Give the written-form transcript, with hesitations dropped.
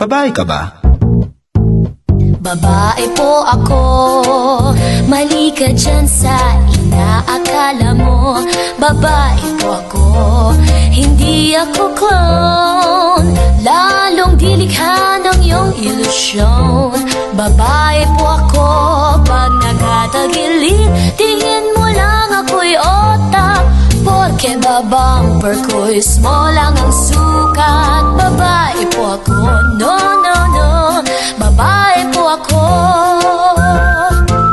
babae ka ba? Babae po ako, mali ka dyan sa inaakala mo. Babae po ako, hindi ako clown, lalong dilikha ng iyong ilusyon. Babae po ako, pag nakatagilid, tingin mo lang ako'y otak. Porke babumper ko'y small lang ang sukat. Babae po ako, no